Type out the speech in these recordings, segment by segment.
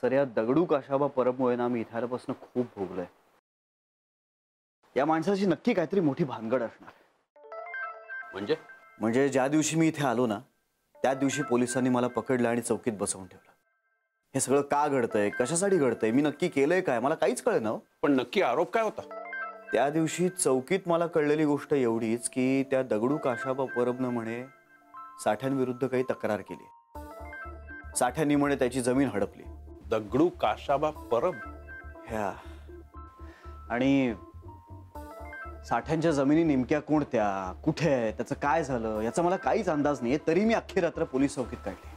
Sir या दगडू काशाबा परबमुळे ना मी इथे आल्यापासून खूप भोगलोय. या माणसाची नक्की काहीतरी मोठी भानगड असणार. म्हणजे ज्या दिवशी मी इथे आलो ना त्या दिवशी पोलिसांनी मला पकडलं आणि चौकीत बसवून ठेवलं. हे सगळं का घडतंय, कशासाठी घडतंय, मी नक्की केलंय काय, मला काहीच कळेना. पण नक्की आरोप काय होता? त्या दिवशी चौकीत मला कळलेली गोष्ट एवढीच की त्या दगडू काशाबा परबनं म्हणे साठ्यांविरुद्ध काही तक्रार केली. साठ्यांनी म्हणे त्याची जमीन हडपली. दगडू काशाबा परब? ह्या आणि साठ्यांच्या जमिनी नेमक्या कोणत्या, कुठे आहे, त्याचं काय झालं याचा मला काहीच अंदाज नाहीये. तरी मी अख्खी रात्र पोलीस चौकीत काढली.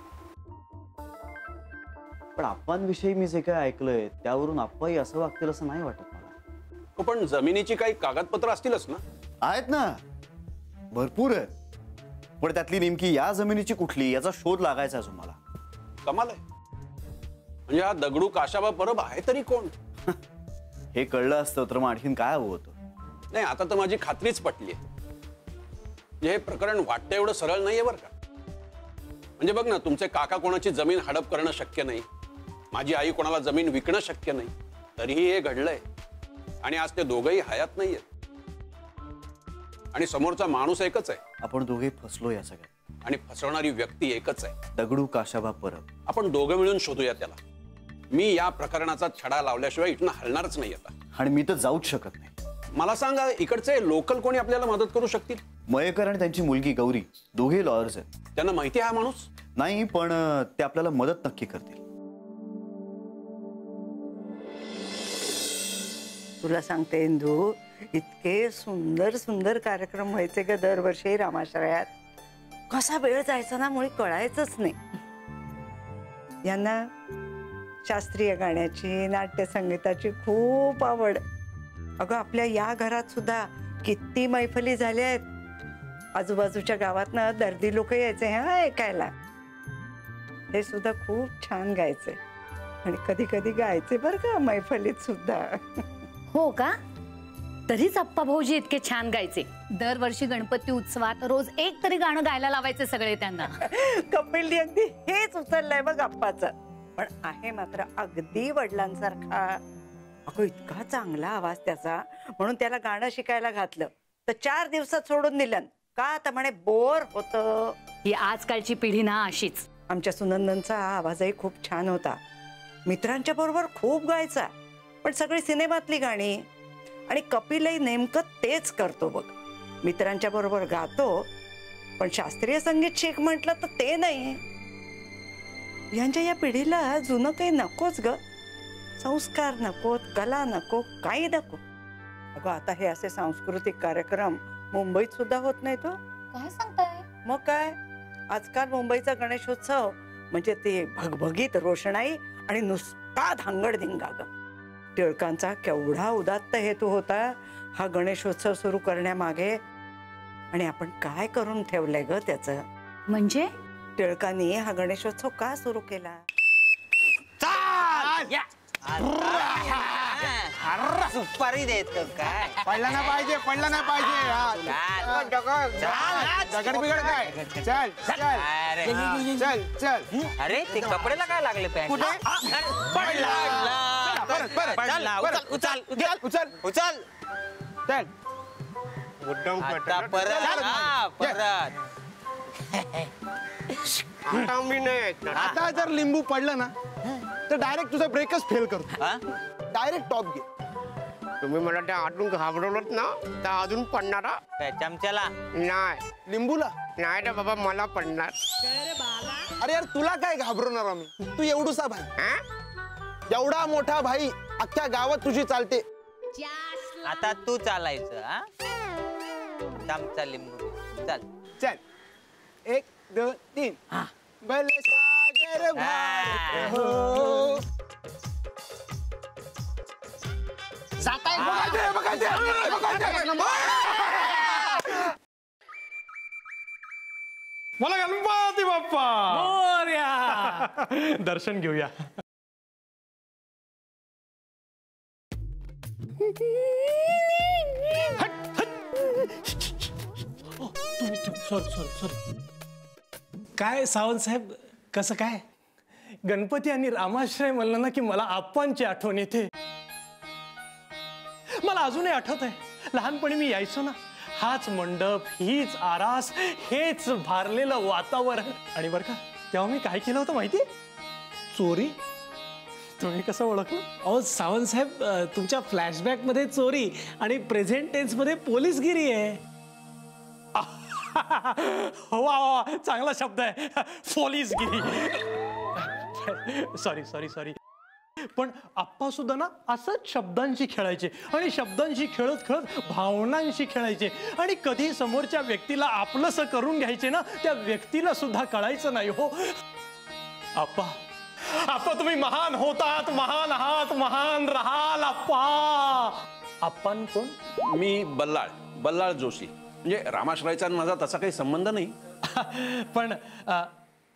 पण आप्पांविषयी मी जे काय ऐकलंय त्यावरून आप्पाही असं वागतील असं नाही वाटत मला. पण जमिनीची काही कागदपत्र असतीलच ना? आहेत ना, भरपूर आहेत. पण त्यातली नेमकी या जमिनीची कुठली याचा शोध लागायचा अजून मला. कमाल आहे. म्हणजे हा दगडू काशाबा परब आहे तरी कोण? हे कळलं असतं तर मग आणखीन काय हवं होतं. नाही, आता तर माझी खात्रीच पटली आहे. हे प्रकरण वाटतं एवढं सरळ नाहीये बरं का. म्हणजे बघ ना, तुमचे काका कोणाची जमीन हडप करणं शक्य नाही, माझी आई कोणाला जमीन विकणं शक्य नाही, तरीही हे घडलंय. आणि आज ते दोघंही हयात नाहीयेत आणि समोरचा माणूस एकच आहे. आपण दोघे फसलो या सगळ्यात. आणि फसवणारी व्यक्ती एकच आहे, दगडू काशाबा परब. आपण दोघं मिळून शोधूया त्याला. मी या प्रकरणाचा छडा लावल्याशिवाय इथनं हलणारच नाही आता. आणि मी तर जाऊच शकत नाही. मला सांगा, इकडचे लोकल कोणी आपल्याला मदत करू शकतील? मयेकर आणि त्यांची मुलगी गौरी दोघे लॉयर्स आहेत. त्यांना माहिती आहे हा माणूस? नाही, पण ते आपल्याला मदत नक्की करतील. तुला सांगते इंदू, इतके सुंदर सुंदर कार्यक्रम व्हायचे ग दरवर्षी रामाश्रयात. कसा वेळ जायचा ना मुळे कळायचंच नाही. यांना शास्त्रीय गाण्याची, नाट्यसंगीताची खूप आवड. अगं आपल्या या घरात सुद्धा किती मैफली झाल्या आहेत. आजूबाजूच्या गावात ना दर्दी लोक यायचे हा ऐकायला. हे सुद्धा खूप छान गायचे आणि कधी कधी गायचे बरं का मैफलीत सुद्धा. हो का? तरीच अप्पा भाऊजी इतके छान गायचे. दरवर्षी गणपती उत्सवात रोज एक तरी गाणं गायला लावायचे सगळे त्यांना. कपिलनी अगदी हेच उचललंय बघ अप्पाचं. पण आहे मात्र अगदी वडिलांसारखा. अगं इतका चांगला आवाज त्याचा, म्हणून त्याला गाणं शिकायला घातलं तर 4 दिवसात सोडून दिलं. का तर म्हणे बोर होतं. ही आजकालची पिढी ना अशीच. आमच्या सुनंदनचा आवाजही खूप छान होता. मित्रांच्या बरोबर खूप गायचा, पण सगळी सिनेमातली गाणी. आणि कपिलही नेमकं तेच करतो बघ. मित्रांच्या बरोबर गातो, पण शास्त्रीय संगीत शिक म्हटलं तर ते नाही. यांच्या या पिढीला जुनं काही नकोच ग. संस्कार नकोत, कला नको, काही नको. अगं आता हे असे सांस्कृतिक कार्यक्रम मुंबईत सुद्धा होत नाही. तो काय सांगताय? मग काय, आजकाल मुंबईचा गणेशोत्सव म्हणजे ते भगभगीत रोषणाई आणि नुसता धांगडधिंगा ग. टिळकांचा केवढा उदात्त हेतू होता हा गणेशोत्सव सुरू करण्यामागे. आणि आपण काय करून ठेवलंय ग त्याचं. म्हणजे टिळकांनी हा गणेशोत्सव का सुरू केला? सुपारी देतो काय? पडला नाही पाहिजे, पडला नाही पाहिजे. दगड बिगड काय? चल चल चल चल. अरे ते कपड्याला काय लागले पॅन्ट? उचल उचल उचल. चल. मुद्दाम आता परत. आता मी नाही. आता जर लिंबू पडलं ना तर डायरेक्ट तुझा ब्रेकच फेल करतो. डायरेक्ट टॉप घे. तुम्ही मला त्या आतून घाबरवलत ना तर अजून पडणारा. चमच्याला नाही, लिंबूला नाही रे बाबा, मला पडणार. अरे यार तुला काय घाबरवणार आम्ही? तू एवढूसा भाई, एवढा मोठा भाई अख्ख्या गावात तुझी चालते. आता तू चालायचं. चमचा लिंबू चल. चल 1 2 3. भले सागर भार हो. जाताय मला गणपती बाप्पा मोरया. दर्शन घेऊया. सॉरी काय सावंत साहेब, कसं काय? गणपती आणि रामाश्रय म्हणलं ना की मला आप्पांची आठवण येते. मला अजूनही आठवत आहे, लहानपणी मी यायचो ना, हाच मंडप, हीच आरास, हेच भारलेलं वातावरण. आणि बरं का, तेव्हा मी काय केलं होतं माहिती? चोरी. तुम्ही कसं ओळखलं? अहो सावंत साहेब, तुमच्या फ्लॅशबॅक मध्ये चोरी आणि प्रेझेंट टेन्स मध्ये पोलीसगिरी आहे. हो वा, चांगला शब्द आहे, पोलीसगिरी. Sorry sorry sorry. पण आप्पा सुद्धा ना असंच शब्दांशी खेळायचे आणि शब्दांशी खेळत खेळत भावनांशी खेळायचे आणि कधी समोरच्या व्यक्तीला आपलंसं करून घ्यायचे ना, त्या व्यक्तीला सुद्धा कळायचं नाही. हो आप्पा, आप्पा तुम्ही महान होतात, महान आहात, महान राहाल आप्पा. आप्पान कोण? मी बल्लाळ जोशी. म्हणजे रामाश्रयचा आणि माझा तसा काही संबंध नाही. पण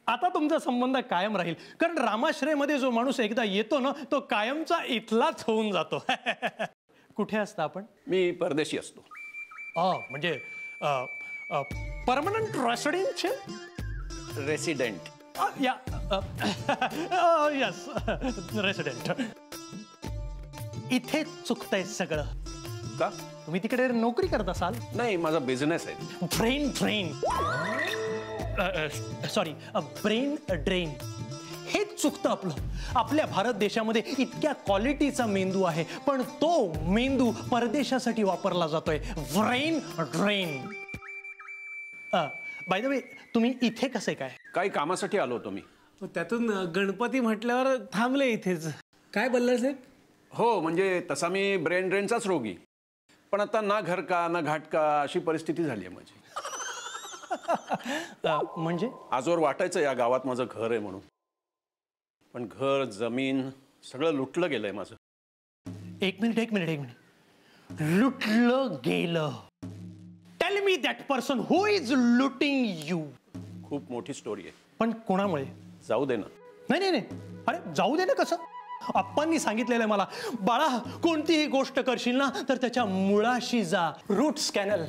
आता तुमचा संबंध कायम राहील, कारण रामाश्रयमध्ये जो माणूस एकदा येतो ना, तो कायमचा इथलाच होऊन जातो. कुठे असता आपण? मी परदेशी असतो. म्हणजे परमनंट रेसिडेंट. रेसिडेंट. या यस, रेसिडेंट. इथे चुकतंय सगळं. का? तुम्ही तिकडे नोकरी करत असाल? नाही, माझा बिझनेस आहे. Brain sorry, brain drain. हेच चुकतं आपलं. आपल्या भारत देशामध्ये इतक्या क्वालिटीचा मेंदू आहे, पण तो मेंदू परदेशासाठी वापरला जातोय. Brain drain. By the way, तुम्ही इथे कसे काय? काही कामासाठी आलो होतो मी. त्यातून गणपती म्हटल्यावर थांबले इथेच. काय बल्लाळ साहेब? हो, म्हणजे तसा मी ब्रेन ड्रेनचाच रोगी, पण आता ना घर का ना घाट का अशी परिस्थिती झाली आहे माझी. म्हणजे आजवर वाटायचं या गावात माझं घर आहे म्हणून, पण घर, जमीन सगळं लुटलं गेलंय माझं. एक मिनिट. लुटलं गेलं. Tell me that person who is looting you. खूप मोठी स्टोरी आहे. पण कोणामुळे? जाऊ दे ना. नाही. अरे जाऊ दे ना कसं? आप्पांनी सांगितलेलं आहे मला, बाळा कोणतीही गोष्ट करशील ना तर त्याच्या मुळाशी जा. Roots canal.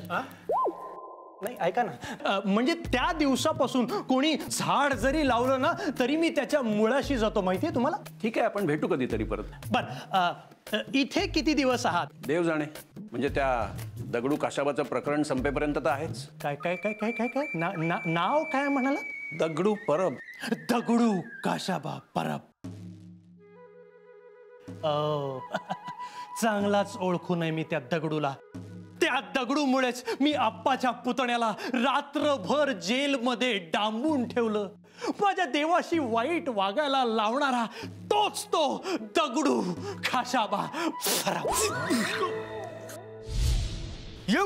नाही ऐका ना, म्हणजे त्या दिवसापासून कोणी झाड जरी लावलं ना तरी मी त्याच्या मुळाशी जातो. माहितीये तुम्हाला? ठीक आहे, आपण भेटू कधीतरी परत. बर, इथे किती दिवस आहात? देव जाणे. म्हणजे त्या दगडू काशाबाचं प्रकरण संपेपर्यंत तर आहेच. काय काय काय काय काय काय नाव काय म्हणाला? दगडू परब. दगडू काशाबा परब. चांगलाच ओळखून आहे मी त्या दगडूला. त्या दगडूमुळेच मी आप्पाच्या पुतण्याला रात्रभर जेलमध्ये डांबून ठेवलं. माझ्या देवाशी वाईट वागायला लावणारा तोच तो दगडू खाशाबा.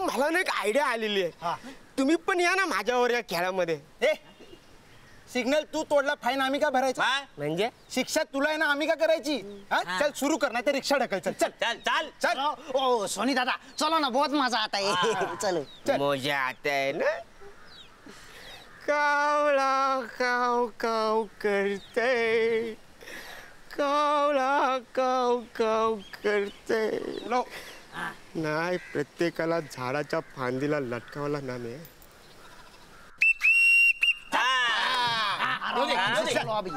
मला ना एक आयडिया आलेली आहे. तुम्ही पण या ना माझ्यावर या खेळामध्ये. सिग्नल तू तोडला, फाईन आम्ही का भरायचा? म्हणजे शिक्षा तुला आहे ना, आम्ही का करायची? चल सुरू कर, नाही तर रिक्षा ढकल. चल चल चल चल चल. ओ सोनी दादा चलो ना, बहुत मजा आता है. चलो मजा आता है ना. कावळा काव काव करते, कावळा काव काव करते. नाही, प्रत्येकाला झाडाच्या फांदीला लटकावला ना मी. चलो अभी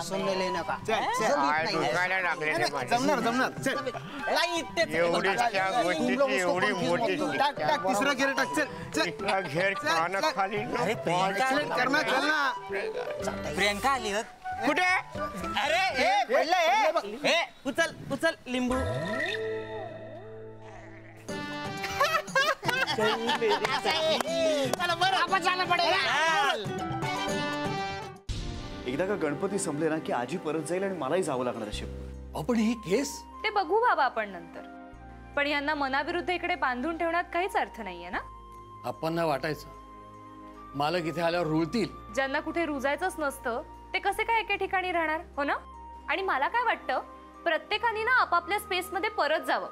सुनने लेने का. जमणार जमणार. चल एवढी मोठी टाक टाक, तिसरा घेर टाक. चल चल घेर कानाखाली करना. चल ना. प्रियंका आली हो. कुठे? अरे पडलं. उचल उचल लिंबू. एकदा का गणपती संपले ना की आजी परत जाईल आणि मलाही जावं लागणार अशी. आपण ही केस ते बघू बाबा आपण नंतर. पण यांना मनाविरुद्ध इकडे बांधून ठेवण्यात काहीच अर्थ नाहीये ना. आपण ना वाटायचं मालक इथे आल्यावर रुळतील. ज्यांना कुठे रुजायचंच नसतं ते कसे काय एके ठिकाणी राहणार, हो ना? आणि मला काय वाटतं, प्रत्येकाने ना आपापल्या स्पेस मध्ये परत जावं.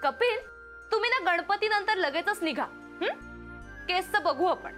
कपिल, तुम्ही ना गणपती नंतर लगेचच निघा. केसचं बघू आपण.